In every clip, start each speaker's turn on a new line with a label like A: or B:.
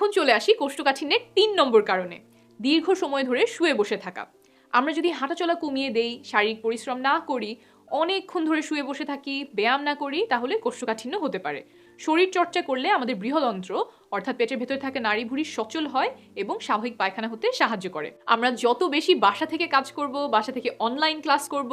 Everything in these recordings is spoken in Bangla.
A: এখন চলে আসি কোষ্ঠকাঠিন্যের 3 নম্বর কারণে, দীর্ঘ সময় ধরে শুয়ে বসে থাকা। আমরা যদি হাঁটাচলা কমিয়ে দেই, শারীরিক পরিশ্রম না করি, অনেকক্ষণ ধরে শুয়ে বসে থাকি, ব্যায়াম না করি, তাহলে কোষ্ঠকাঠিন্য হতে পারে। শরীর চর্চা করলে আমাদের বৃহদন্ত্র অর্থাৎ পেটের ভেতরে থাকা নাড়িভুঁড়ি সচল হয় এবং স্বাভাবিক পায়খানা হতে সাহায্য করে। আমরা যত বেশি বাসা থেকে কাজ করব, বাসা থেকে অনলাইন ক্লাস করব,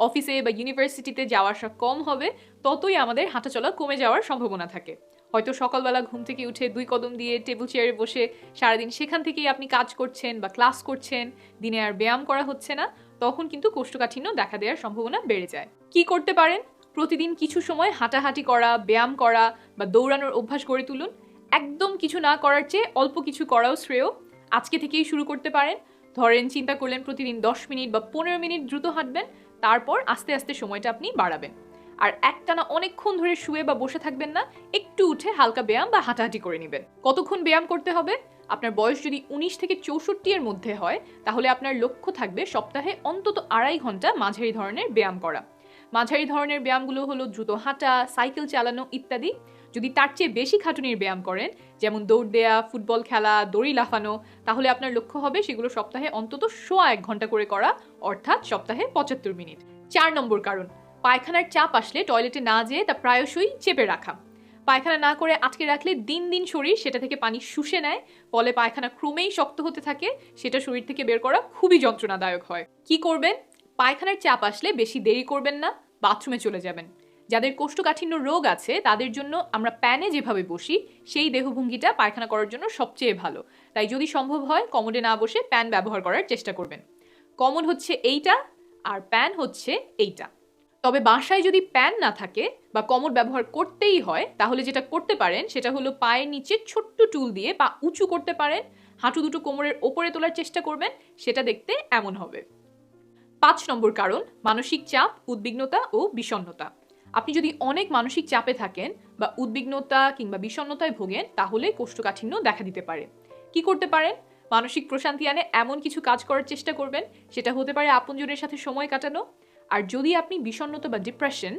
A: অফিসে বা ইউনিভার্সিটিতে যাওয়া আসা কম হবে, ততই আমাদের হাঁটাচলা কমে যাওয়ার সম্ভাবনা থাকে। হয়তো সকালবেলা ঘুম থেকে উঠে 2 কদম দিয়ে টেবিল চেয়ারে বসে সারাদিন সেখান থেকেই আপনি কাজ করছেন বা ক্লাস করছেন, দিনে আর ব্যায়াম করা হচ্ছে না, তখন কিন্তু কোষ্ঠকাঠিন্য দেখা দেওয়ার সম্ভাবনা বেড়ে যায়। কি করতে পারেন? প্রতিদিন কিছু সময় হাঁটাহাঁটি করা, ব্যায়াম করা বা দৌড়ানোর অভ্যাস গড়ে তুলুন। একদম কিছু না করার চেয়ে অল্প কিছু করাও শ্রেয়। আজকে থেকেই শুরু করতে পারেন। ধরেন চিন্তা করলেন প্রতিদিন 10 মিনিট বা 15 মিনিট দ্রুত হাঁটবেন, তারপর আস্তে আস্তে সময়টা আপনি বাড়াবেন। আর একটানা অনেকক্ষণ ধরে শুয়ে বা বসে থাকবেন না, একটু উঠে হালকা ব্যায়াম বা হাঁটাহাঁটি করে নেবেন। কতক্ষণ ব্যায়াম করতে হবে? আপনার বয়স যদি 19 থেকে 64 এর মধ্যে হয়, তাহলে আপনার লক্ষ্য থাকবে সপ্তাহে অন্তত 2.5 ঘন্টা মাঝারি ধরনের ব্যায়াম করা। মাঝারি ধরনের ব্যায়ামগুলো হলো দ্রুত হাঁটা, সাইকেল চালানো ইত্যাদি। যদি তার চেয়ে বেশি খাটুনির ব্যায়াম করেন, যেমন দৌড় দেয়া, ফুটবল খেলা, দড়ি লাফানো, তাহলে আপনার লক্ষ্য হবে সেগুলো সপ্তাহে অন্তত 1.5 ঘন্টা করে করা, অর্থাৎ সপ্তাহে 75 মিনিট। 4 নম্বর কারণ, পায়খানার চাপ আসলে টয়লেটে না যেয়ে তা প্রায়শই চেপে রাখা। পায়খানা না করে আটকে রাখলে দিন দিন শরীর সেটা থেকে পানি শুষে নেয়, ফলে পায়খানা ক্রমেই শক্ত হতে থাকে, সেটা শরীর থেকে বের করা খুবই যন্ত্রণাদায়ক হয়। কি করবেন? পায়খানার চাপ আসলে বেশি দেরি করবেন না, বাথরুমে চলে যাবেন। যাদের কোষ্ঠকাঠিন্য রোগ আছে তাদের জন্য আমরা প্যানে যেভাবে বসি সেই দেহভঙ্গিটা পায়খানা করার জন্য সবচেয়ে ভালো। তাই যদি সম্ভব হয় কমোডে না বসে প্যান ব্যবহার করার চেষ্টা করবেন। কমোড হচ্ছে এইটা আর প্যান হচ্ছে এইটা। তবে বাসায় যদি প্যান না থাকে বা কমোড ব্যবহার করতেই হয়, তাহলে যেটা করতে পারেন সেটা হলো পায়ের নিচে ছোট্ট টুল দিয়ে পা উঁচু করতে পারেন, হাঁটু দুটো কোমরের ওপরে তোলার চেষ্টা করবেন, সেটা দেখতে এমন হবে। 5 নম্বর কারণ, মানসিক চাপ, উদ্বিগ্নতা ও বিষণ্ণতা। আপনি যদি অনেক মানসিক চাপে থাকেন বা উদ্বিগ্নতা কিংবা বিষণ্ণতায় ভোগেন, তাহলে কোষ্ঠকাঠিন্য দেখা দিতে পারে। কি করতে পারেন? মানসিক প্রশান্তি আনে এমন কিছু কাজ করার চেষ্টা করবেন, সেটা হতে পারে আপনজনের সাথে সময় কাটানো। আর যদি আপনি বিষণ্ণতা বা ডিপ্রেশন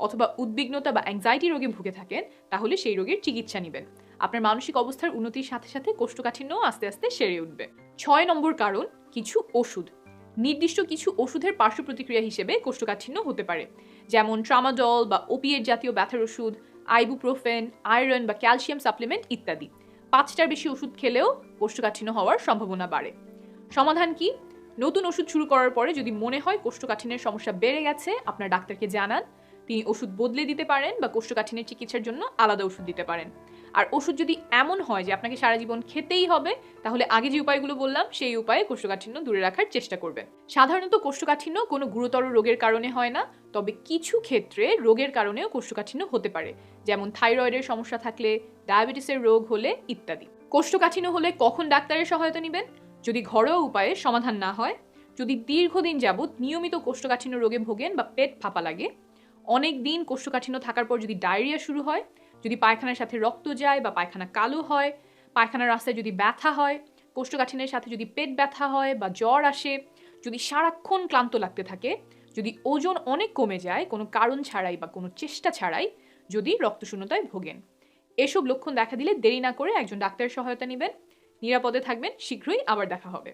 A: অথবা উদ্বিগ্নতা বা অ্যাংজাইটি রোগে ভুগে থাকেন, তাহলে সেই রোগের চিকিৎসা নেবেন। আপনার মানসিক অবস্থার উন্নতির সাথে সাথে কোষ্ঠকাঠিন্যও আস্তে আস্তে সেরে উঠবে। 6 নম্বর কারণ, কিছু ওষুধ। নির্দিষ্ট কিছু ওষুধের পার্শ্ব প্রতিক্রিয়া হিসেবে কোষ্ঠকাঠিন্য হতে পারে, যেমন ট্রামাডল বা ওপিয়েট জাতীয় ব্যথার ওষুধ, আইবুপ্রোফেন, আয়রন বা ক্যালসিয়াম সাপ্লিমেন্ট ইত্যাদি। 5টার বেশি ওষুধ খেলেও কোষ্ঠকাঠিন্য হওয়ার সম্ভাবনা বাড়ে। সমাধান কি? নতুন ওষুধ শুরু করার পরে যদি মনে হয় কোষ্ঠকাঠিন্যের সমস্যা বেড়ে গেছে, আপনার ডাক্তারকে জানান। তিনি ওষুধ বদলে দিতে পারেন বা কোষ্ঠকাঠিন্যের চিকিৎসার জন্য আলাদা ওষুধ দিতে পারেন। আর ওষুধ যদি এমন হয় যে আপনাকে সারা জীবন খেতেই হবে, তাহলে আগে যে উপায়গুলো বললাম সেই উপায়ে কোষ্ঠকাঠিন্য দূরে রাখার চেষ্টা করবেন। সাধারণত কোষ্ঠকাঠিন্য কোনো গুরুতর রোগের কারণে হয় না, তবে কিছু ক্ষেত্রে রোগের কারণেও কোষ্ঠকাঠিন্য হতে পারে, যেমন থাইরয়েডের সমস্যা থাকলে, ডায়াবেটিসের রোগ হলে ইত্যাদি। কোষ্ঠকাঠিন্য হলে কখন ডাক্তারের সহায়তা নেবেন? যদি ঘরোয়া উপায়ে সমাধান না হয়, যদি দীর্ঘদিন যাবৎ নিয়মিত কোষ্ঠকাঠিন্য রোগে ভোগেন বা পেট ফাঁপা লাগে, অনেক দিন কোষ্ঠকাঠিন্য থাকার পর যদি ডায়রিয়া শুরু হয়, যদি পায়খানার সাথে রক্ত যায় বা পায়খানা কালো হয়, পায়খানার রাস্তায় যদি ব্যথা হয়, কোষ্ঠকাঠিন্যের সাথে যদি পেট ব্যথা হয় বা জ্বর আসে, যদি সারাক্ষণ ক্লান্ত লাগতে থাকে, যদি ওজন অনেক কমে যায় কোনো কারণ ছাড়াই বা কোনো চেষ্টা ছাড়াই, যদি রক্তশূন্যতায় ভোগেন, এসব লক্ষণ দেখা দিলে দেরি না করে একজন ডাক্তারের সহায়তা নেবেন। নিরাপদে থাকবেন, শীঘ্রই আবার দেখা হবে।